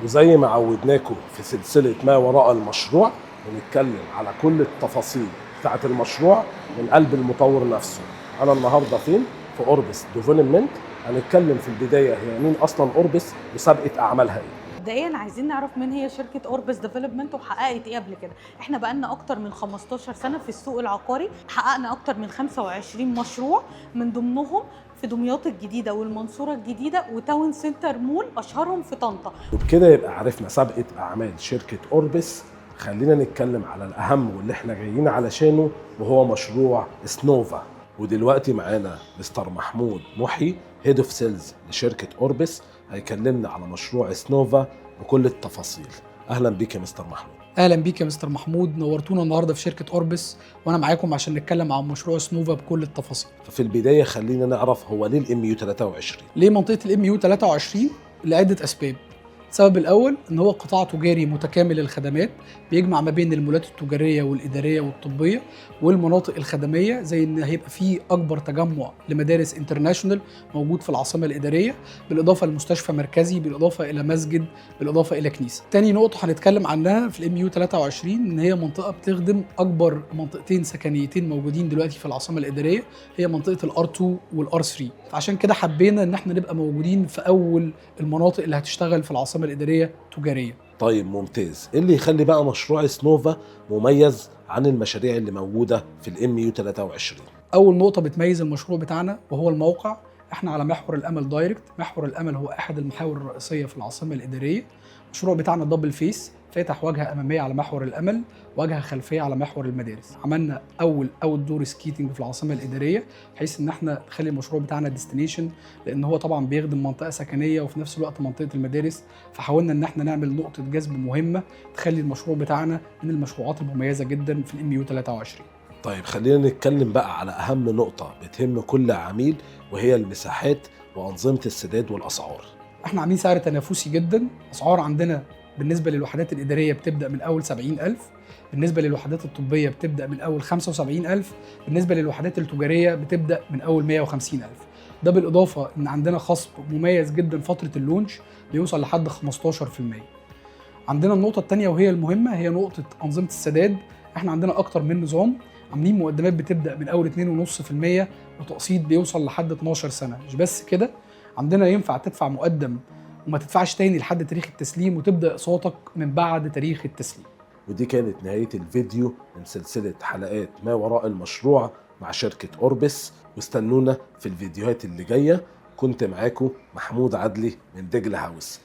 وزي ما عودناكم في سلسلة ما وراء المشروع بنتكلم على كل التفاصيل بتاعة المشروع من قلب المطور نفسه. أنا النهاردة فين؟ في أوربس ديفلوبمنت. هنتكلم في البداية هي مين أصلا أوربس وسابقة أعمالها إيه. مبدئيا عايزين نعرف مين هي شركه اوربس ديفلوبمنت وحققت ايه قبل كده. احنا بقالنا اكتر من 15 سنه في السوق العقاري، حققنا اكتر من 25 مشروع، من ضمنهم في دمياط الجديده والمنصوره الجديده وتاون سنتر مول اشهرهم في طنطا. وبكده يبقى عرفنا سابقة أعمال شركة أوربس. خلينا نتكلم على الأهم واللي احنا جايين علشانه، وهو مشروع سنوفا. ودلوقتي معانا مستر محمود محي، هيد اوف سيلز لشركة أوربس، هيكلمنا على مشروع سنوفا بكل التفاصيل. أهلا بيك يا مستر محمود. اهلا بيك يا مستر محمود، نورتونا النهارده في شركه اوربس، وانا معاكم عشان نتكلم عن مشروع سنوفا بكل التفاصيل. ففي البداية خلينا نعرف هو ليه الام يو 23. ليه منطقه الام يو 23؟ لعده اسباب. السبب الاول ان هو قطاع تجاري متكامل الخدمات، بيجمع ما بين المولات التجاريه والاداريه والطبيه والمناطق الخدميه، زي ان هيبقى فيه اكبر تجمع لمدارس انترناشونال موجود في العاصمه الاداريه، بالاضافه لمستشفى مركزي، بالاضافه الى مسجد، بالاضافه الى كنيسه. تاني نقطه هنتكلم عنها في الام يو 23 ان هي منطقه بتخدم اكبر منطقتين سكنيتين موجودين دلوقتي في العاصمه الاداريه، هي منطقه الار 2 والار 3. فعشان كده حبينا ان احنا نبقى موجودين في اول المناطق اللي هتشتغل في العاصمه الاداريه تجاريا. طيب ممتاز. ايه اللي يخلي بقى مشروع سنوفا مميز عن المشاريع اللي موجودة في الام يو 23؟ اول نقطه بتميز المشروع بتاعنا وهو الموقع. احنا على محور الامل دايركت. محور الامل هو احد المحاور الرئيسيه في العاصمه الاداريه. المشروع بتاعنا دبل فيس، فاتح واجهه اماميه على محور الامل، واجهه خلفيه على محور المدارس. عملنا اول دور سكيتنج في العاصمه الاداريه، بحيث ان احنا نخلي المشروع بتاعنا ديستنيشن، لان هو طبعا بيخدم منطقه سكنيه وفي نفس الوقت منطقه المدارس. فحاولنا ان احنا نعمل نقطه جذب مهمه تخلي المشروع بتاعنا من المشروعات المميزه جدا في الام يو 23. طيب خلينا نتكلم بقى على أهم نقطة بتهم كل عميل، وهي المساحات وأنظمة السداد والأسعار. احنا عاملين سعر تنافسي جدا. اسعار عندنا بالنسبه للوحدات الاداريه بتبدا من اول 70,000، بالنسبه للوحدات الطبيه بتبدا من اول 75,000، بالنسبه للوحدات التجاريه بتبدا من اول 150,000. ده بالاضافه ان عندنا خصم مميز جدا فتره اللونش بيوصل لحد 15%. عندنا النقطه الثانيه وهي المهمه، هي نقطه انظمه السداد. احنا عندنا اكتر من نظام، عاملين مقدمات بتبدا من اول 2.5% وتقسيط بيوصل لحد 12 سنه. مش بس كده، عندنا ينفع تدفع مقدم وما تدفعش تاني لحد تاريخ التسليم، وتبدأ اقساطك من بعد تاريخ التسليم. ودي كانت نهاية الفيديو من سلسلة حلقات ما وراء المشروع مع شركة أوربس، واستنونا في الفيديوهات اللي جاية. كنت معاكم محمود عدلي من دجلة هاوس.